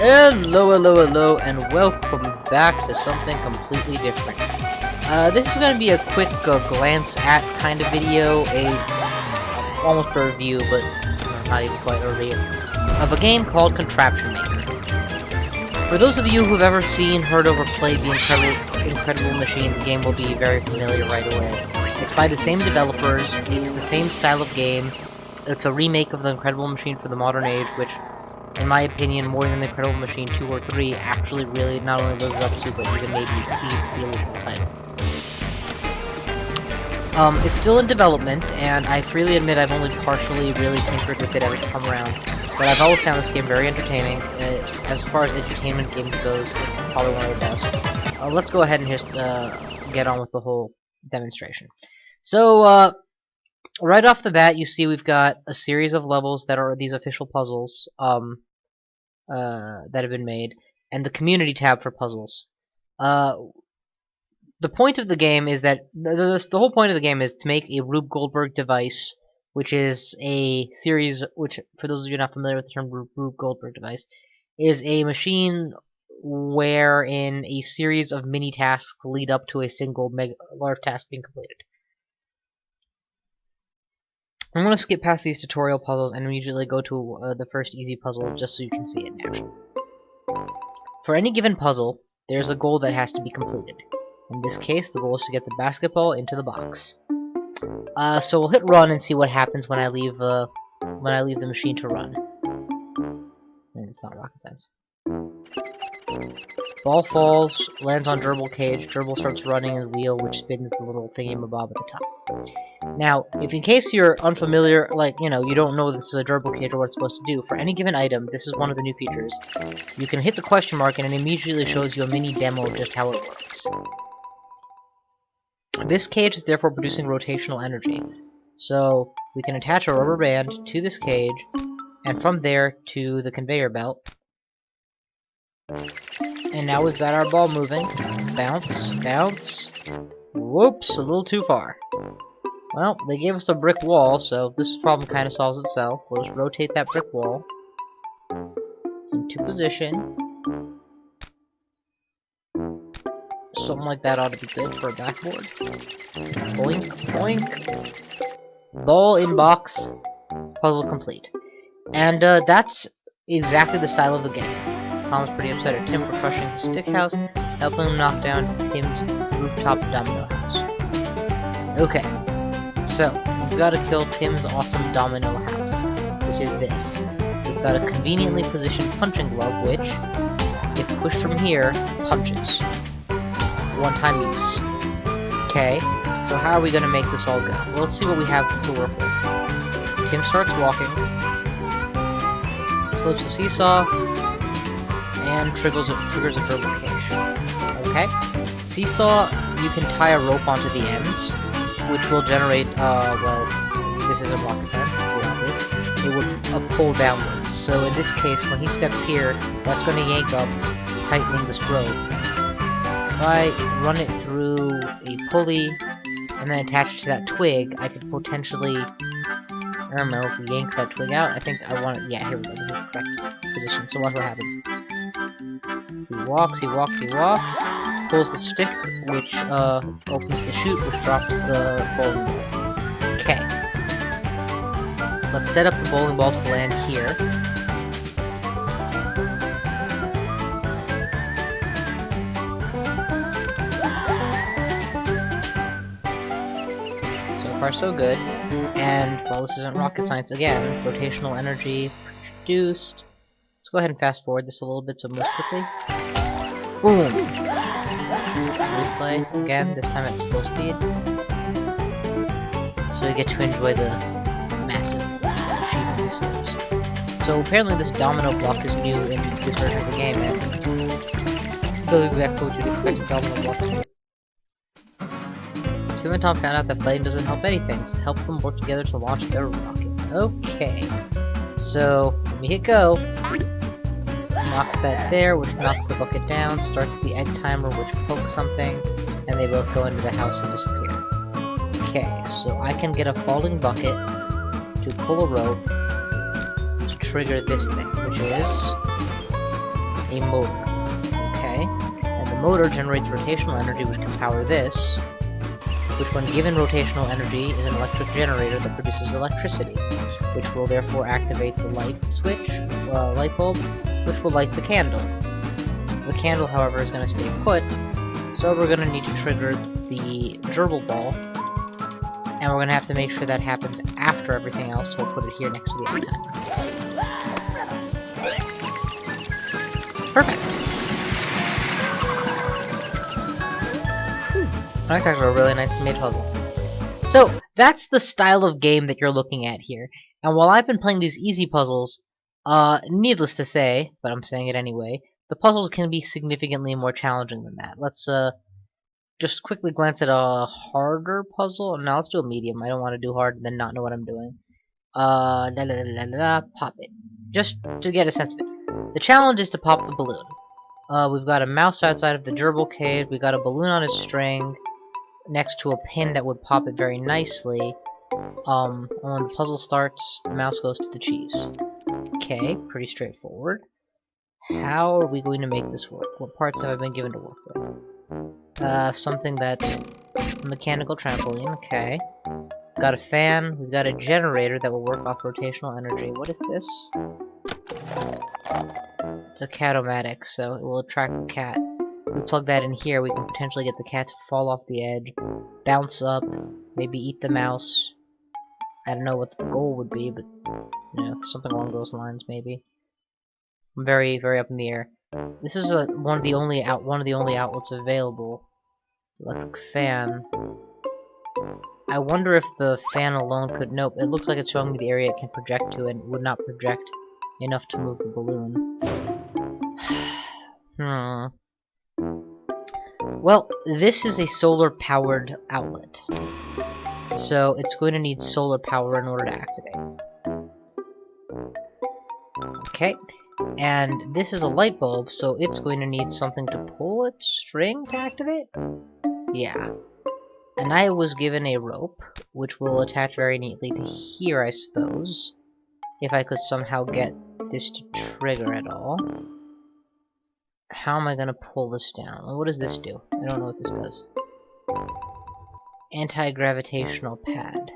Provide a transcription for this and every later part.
Hello, and welcome back to something completely different. This is going to be a quick glance at kind of video, almost a review, but not even quite a review, of a game called Contraption. For those of you who've ever seen, heard, or played the Incredible Machine, the game will be very familiar right away. It's by the same developers, it's the same style of game, it's a remake of the Incredible Machine for the modern age, which, in my opinion, more than the Incredible Machine 2 or 3, actually really not only lives up to, but even maybe exceeds the original title. It's still in development, and I freely admit I've only partially really tinkered with it as it's come around, but I've always found this game very entertaining. As far as entertainment games goes, it's probably one of the best. Let's go ahead and just get on with the whole demonstration. So, right off the bat, you see we've got a series of levels that are these official puzzles that have been made, and the community tab for puzzles. The point of the game is that the whole point of the game is to make a Rube Goldberg device, which is a series, which, for those of you not familiar with the term Rube Goldberg device, is a machine wherein a series of mini tasks lead up to a single large task being completed. I'm going to skip past these tutorial puzzles and immediately go to the first easy puzzle just so you can see it in action. For any given puzzle, there's a goal that has to be completed. In this case, the goal is to get the basketball into the box. So we'll hit run and see what happens when I leave the machine to run. It's not rocket science. Ball falls, lands on gerbil cage, gerbil starts running in the wheel, which spins the little thingy-mabob at the top. Now, if in case you're unfamiliar, you don't know this is a gerbil cage or what it's supposed to do, for any given item, this is one of the new features. You can hit the question mark and it immediately shows you a mini demo of just how it works. This cage is therefore producing rotational energy. So, we can attach a rubber band to this cage, and from there to the conveyor belt. And now we've got our ball moving. Bounce, bounce. Whoops, a little too far. Well, they gave us a brick wall, so this problem kind of solves itself. We'll just rotate that brick wall into position. Something like that ought to be good for a backboard. Boink, boink. Ball in box. Puzzle complete. And that's exactly the style of the game. Tom's pretty upset at Tim for crushing his stick house, helping him knock down Tim's rooftop domino house. Okay, so we've got to kill Tim's awesome domino house, which is this. We've got a conveniently positioned punching glove, which, if pushed from here, punches. One-time use. Okay, so how are we going to make this all go? Well, let's see what we have to work with. Tim starts walking, flips a seesaw, and triggers a gerbil cage. Okay? Seesaw, you can tie a rope onto the ends, which will generate, well, this isn't rocket science, to be obvious. It would pull downwards. So in this case, when he steps here, that's going to yank up, tightening this rope. If I run it through a pulley, and then attach it to that twig, I could potentially, I don't know, if we yank that twig out, I think I want it, yeah, here we go, this is the correct position, so watch what happens. He walks, pulls the stick, which opens the chute, which drops the bowling ball. Okay. Let's set up the bowling ball to land here. So far so good. And while this isn't rocket science again, rotational energy produced. Let's go ahead and fast forward this a little bit so it moves quickly. Boom! Replay again, this time at slow speed. So we get to enjoy the massive machine this is. So apparently this domino block is new in this version of the game, and does exactly what you'd expect a domino block to do. Tim and Tom found out that flame doesn't help anything, so help them work together to launch their rocket. Okay. So, let me hit go. Knocks that there, which knocks the bucket down, starts the egg timer, which pokes something, and they both go into the house and disappear. Okay, so I can get a falling bucket to pull a rope to trigger this thing, which is a motor. Okay? And the motor generates rotational energy which can power this, which when given rotational energy is an electric generator that produces electricity, which will therefore activate the light switch, light bulb, which will light the candle. The candle, however, is going to stay put, so we're going to need to trigger the gerbil ball, and we're going to have to make sure that happens after everything else, so we'll put it here next to the end timer. Perfect! That's actually a really nice made puzzle. So, that's the style of game that you're looking at here. And while I've been playing these easy puzzles, needless to say, but I'm saying it anyway, the puzzles can be significantly more challenging than that. Let's just quickly glance at a harder puzzle. Now let's do a medium. I don't want to do hard and then not know what I'm doing. Pop it. Just to get a sense of it. The challenge is to pop the balloon. We've got a mouse outside of the gerbil cave. We've got a balloon on a string next to a pin that would pop it very nicely. And when the puzzle starts, the mouse goes to the cheese. Okay, pretty straightforward. How are we going to make this work? What parts have I been given to work with? Something that's a mechanical trampoline, okay. We've got a fan, we've got a generator that will work off rotational energy. What is this? It's a cat-o-matic, so it will attract the cat. We plug that in here, we can potentially get the cat to fall off the edge, bounce up, maybe eat the mouse. I don't know what the goal would be, but you know, something along those lines, maybe. I'm very, very up in the air. This is one of the only outlets available. Electric fan. I wonder if the fan alone could. Nope. It looks like it's showing me the area it can project to, and would not project enough to move the balloon. Well, this is a solar-powered outlet, so it's going to need solar power in order to activate. Okay. And this is a light bulb, so it's going to need something to pull its string to activate? Yeah. And I was given a rope, which will attach very neatly to here, I suppose. If I could somehow get this to trigger at all. How am I going to pull this down? Well, what does this do? I don't know what this does. Anti-gravitational pad.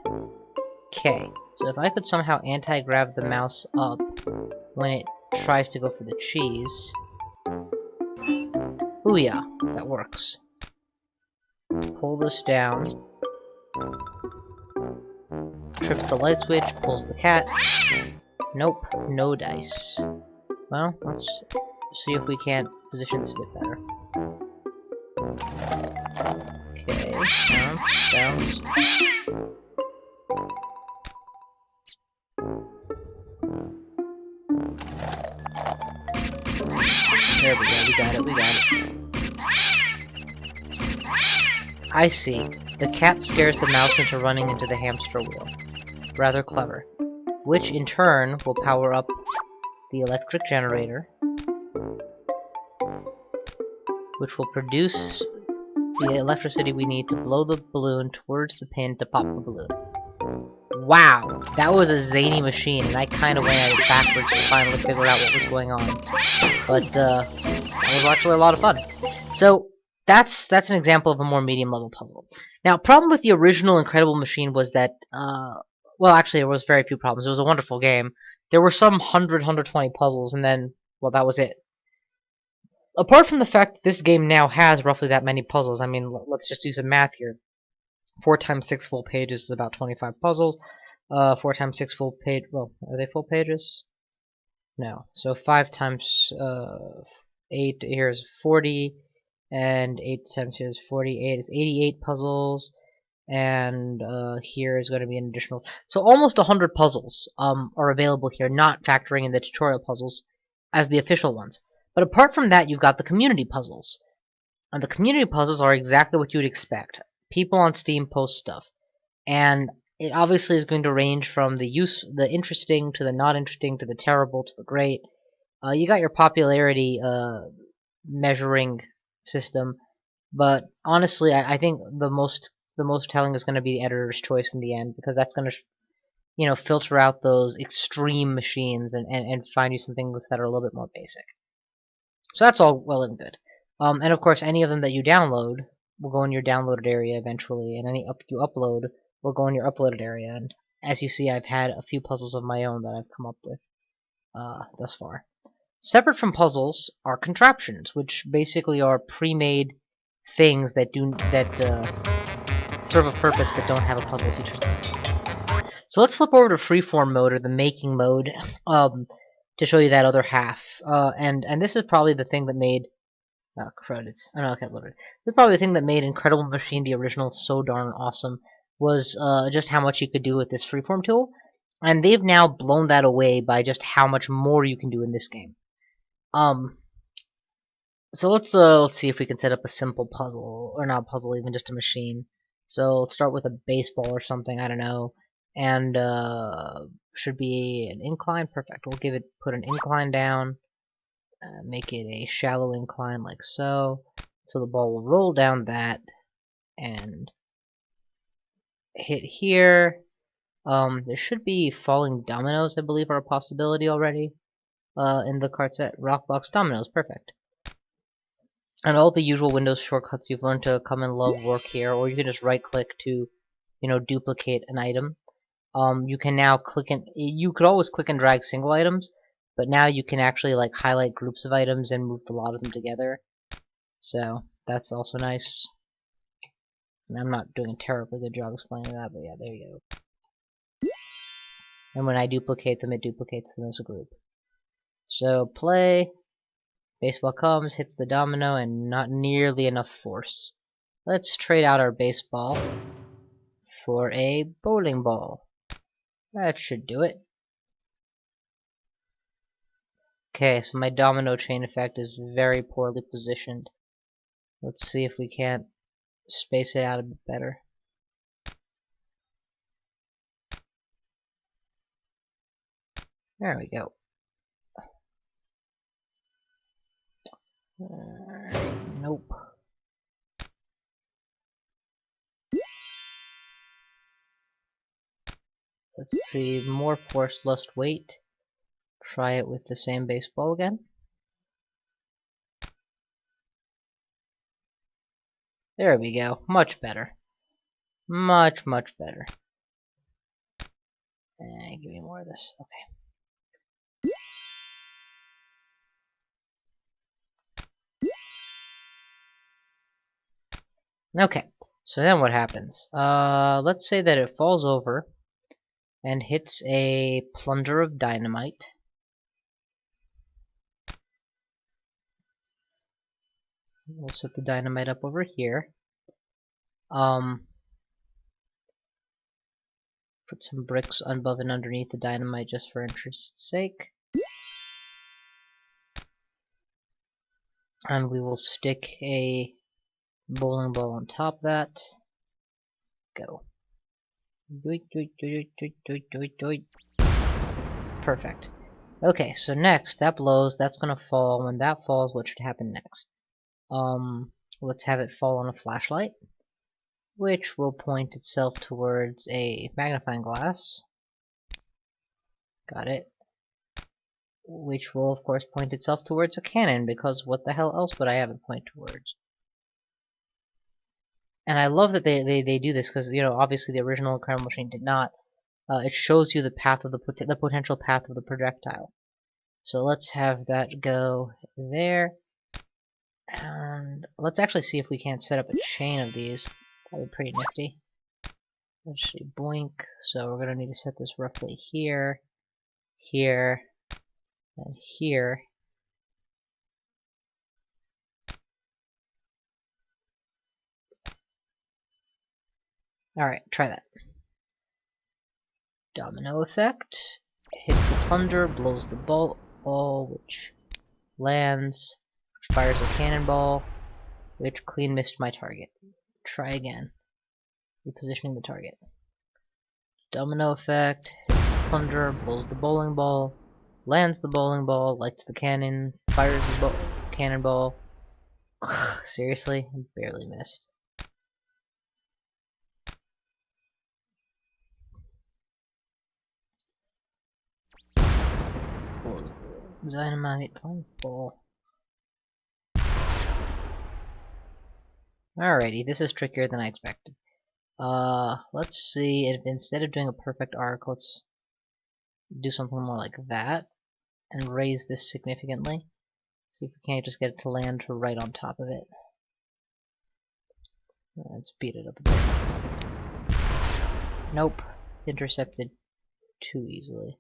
Okay. So if I could somehow anti-grav the mouse up when it tries to go for the cheese. Booyah! That works. Pull this down. Trips the light switch, pulls the cat. Nope, no dice. Well, let's see if we can't position this a bit better. Okay, bounce. There we go, we got it. I see. The cat scares the mouse into running into the hamster wheel. Rather clever. Which, in turn, will power up the electric generator, which will produce the electricity we need to blow the balloon towards the pin to pop the balloon. Wow! That was a zany machine, and I kind of went at it backwards to finally figure out what was going on. But, that was actually a lot of fun. So, that's an example of a more medium-level puzzle. Now, problem with the original Incredible Machine was that, well, actually, there was very few problems. It was a wonderful game. There were some 120 puzzles, and then, well, that was it. Apart from the fact that this game now has roughly that many puzzles, I mean, let's just do some math here. 4 times 6 full pages is about 25 puzzles. 4 times 6 full page, well, are they full pages? No. So 5 times 8 here is 40, and 8 times here is 48. It's 88 puzzles, and here is going to be an additional. So almost 100 puzzles are available here, not factoring in the tutorial puzzles as the official ones. But apart from that, you've got the community puzzles. And the community puzzles are exactly what you would expect. People on Steam post stuff, and it obviously is going to range from the interesting to the not interesting to the terrible to the great. You got your popularity measuring system, but honestly, I think the most telling is going to be the editor's choice in the end, because that's going to filter out those extreme machines and find you some things that are a little bit more basic. So that's all well and good. And of course, any of them that you download will go in your downloaded area eventually, and any you upload will go in your uploaded area. And as you see, I've had a few puzzles of my own that I've come up with thus far. Separate from puzzles are contraptions, which basically are pre-made things that serve a purpose but don't have a puzzle feature. So let's flip over to freeform mode, or the making mode, to show you that other half. And this is probably the thing that made credits. Oh no, okay, loaded. This is probably the thing that made Incredible Machine, the original, so darn awesome. Was just how much you could do with this freeform tool, and they've now blown that away by just how much more you can do in this game. So let's see if we can set up a simple puzzle, or not a puzzle, even just a machine. So let's start with a baseball or something, I don't know, and should be an incline. Perfect. We'll put an incline down, make it a shallow incline like so. So the ball will roll down that and hit here. There should be falling dominoes, I believe, are a possibility already. In the card set, rock box dominoes, perfect. And all the usual Windows shortcuts you've learned to come and love work here, or you can just right-click to, duplicate an item. You can now you could always click and drag single items, but now you can actually like highlight groups of items and move a lot of them together. So that's also nice. And I'm not doing a terribly good job explaining that, but yeah, there you go. And when I duplicate them, it duplicates them as a group. So play. Baseball comes, hits the domino, and not nearly enough force. Let's trade out our baseball for a bowling ball. That should do it. Okay, so my domino chain effect is very poorly positioned. Let's see if we can't space it out a bit better. There we go. Nope. Let's see, more force, less weight. Try it with the same baseball again. There we go. Much better. Much, much better. Give me more of this. Okay. Okay, so then what happens? Let's say that it falls over and hits a plunder of dynamite. We'll set the dynamite up over here. Put some bricks above and underneath the dynamite just for interest's sake. And we will stick a bowling ball on top of that. Go. Perfect. Okay, so next, that blows, that's gonna fall. When that falls, what should happen next? Let's have it fall on a flashlight, which will point itself towards a magnifying glass. Got it. Which will, of course, point itself towards a cannon, because what the hell else would I have it point towards? And I love that they do this, because, obviously the original Incredible Machine did not. It shows you the path of the potential path of the projectile. So let's have that go there. And let's actually see if we can't set up a chain of these. That would be pretty nifty. Let's see, boink. So we're gonna need to set this roughly here, here, and here. Alright, try that. Domino effect. Hits the plunder, blows the ball, which lands, which fires a cannonball, which clean missed my target. Try again. Repositioning the target. Domino effect, hits the plunder, blows the bowling ball, lands the bowling ball, lights the cannon, fires the cannonball. Seriously? I barely missed. Blows the dynamite, lands the ball. Alrighty, this is trickier than I expected. Let's see if instead of doing a perfect arc, let's do something more like that and raise this significantly. See if we can't just get it to land right on top of it. Let's speed it up a bit. Nope, it's intercepted too easily.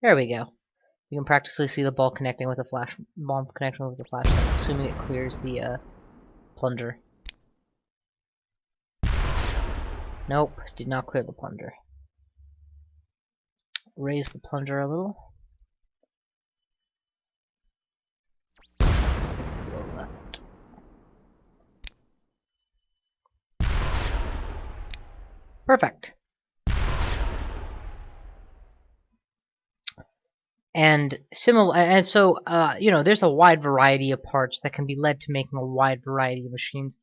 There we go. You can practically see the ball connecting with the flashlight, assuming it clears the plunger. Nope, did not clear the plunger. Raise the plunger a little. Go left. Perfect. And so you know, there's a wide variety of parts that can be led to making a wide variety of machines.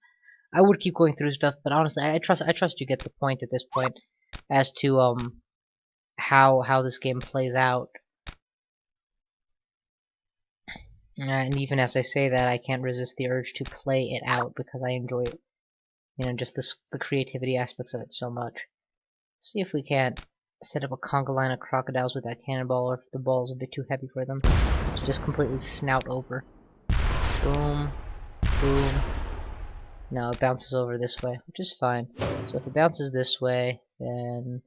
I would keep going through stuff, but honestly, I trust you get the point at this point as to how this game plays out. And even as I say that, I can't resist the urge to play it out because I enjoy it. You know, just the creativity aspects of it so much. See if we can't set up a conga line of crocodiles with that cannonball, or if the ball's a bit too heavy for them. So just completely snout over. Boom. Boom. No, it bounces over this way, which is fine. So if it bounces this way, then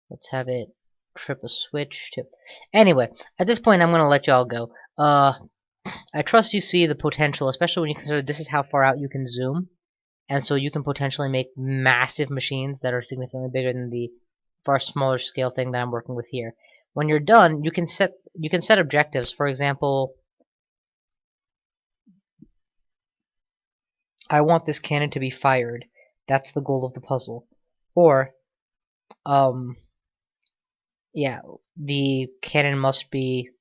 let's have it trip a switch to... Anyway, at this point I'm gonna let y'all go. I trust you see the potential, especially when you consider this is how far out you can zoom. And so you can potentially make massive machines that are significantly bigger than the far smaller scale thing that I'm working with here. When you're done, you can set objectives. For example, I want this cannon to be fired. That's the goal of the puzzle. Or, yeah, the cannon must be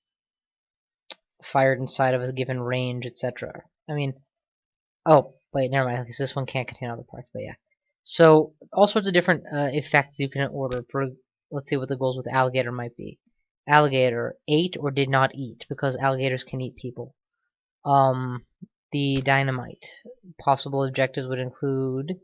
fired inside of a given range, etc. I mean, oh, wait, never mind, because this one can't contain other parts, but yeah. So, all sorts of different effects you can order. Let's see what the goals with the alligator might be. Alligator, ate or did not eat, because alligators can eat people. The dynamite. Possible objectives would include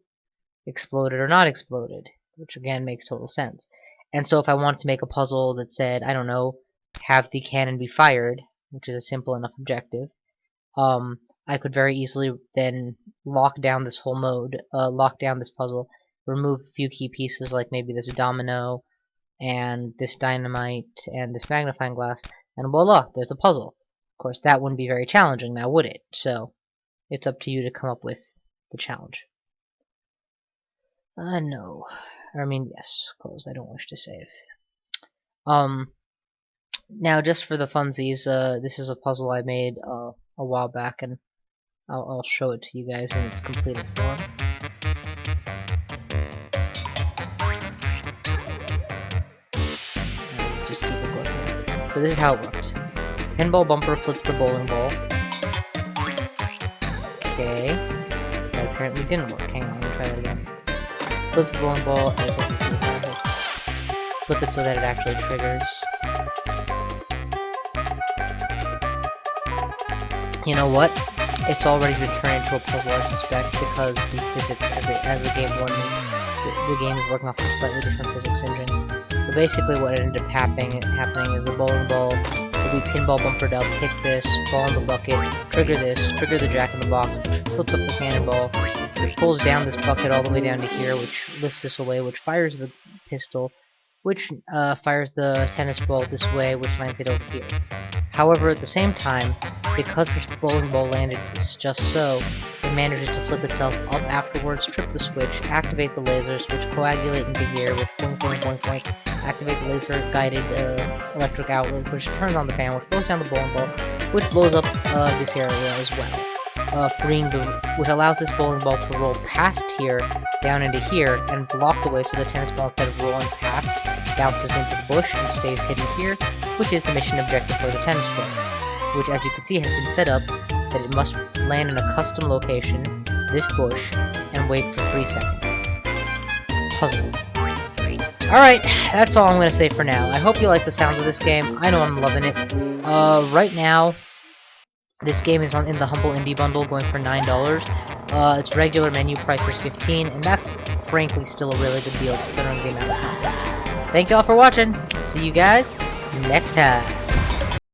exploded or not exploded, which again makes total sense. And so if I wanted to make a puzzle that said, I don't know, have the cannon be fired, which is a simple enough objective, I could very easily then lock down this whole mode, lock down this puzzle, remove a few key pieces like maybe this domino, and this dynamite, and this magnifying glass, and voila, there's a puzzle. Of course, that wouldn't be very challenging now, would it? So, it's up to you to come up with the challenge. No. I mean, yes, closed, I don't wish to save. Now, just for the funsies, this is a puzzle I made a while back, and I'll show it to you guys in its completed form. Just keep it going. So this is how it works. Pinball bumper flips the bowling ball. Okay. That apparently didn't work. Hang on, let me try that again. Flips the bowling ball, and it doesn't do that. Let's flip it so that it actually triggers. You know what? It's already been turned into a puzzle, I suspect, because the physics as the game the game is working off a slightly different physics engine. So basically what ended up happening is the bowling ball will be pinball bumpered up, hit this, fall in the bucket, trigger this, trigger the jack in the box, which flips up the cannonball, which pulls down this bucket all the way down to here, which lifts this away, which fires the pistol, which fires the tennis ball this way, which lands it over here. However, at the same time, because this bowling ball landed just so, it manages to flip itself up afterwards, trip the switch, activate the lasers, which coagulate into gear with boing boing boing boing, activate the laser guided electric outlet, which turns on the fan, which blows down the bowling ball, which blows up this area as well, which allows this bowling ball to roll past here, down into here, and block the way so the tennis ball, instead of rolling past, bounces into the bush and stays hidden here, which is the mission objective for the tennis ball, which, as you can see, has been set up that it must land in a custom location, this bush, and wait for 3 seconds. Puzzle. Alright, that's all I'm going to say for now. I hope you like the sounds of this game. I know I'm loving it. Right now, This game is in the Humble Indie Bundle, going for $9. Its regular menu price is $15, and that's frankly still a really good deal considering the amount of content. Thank y'all for watching. See you guys next time.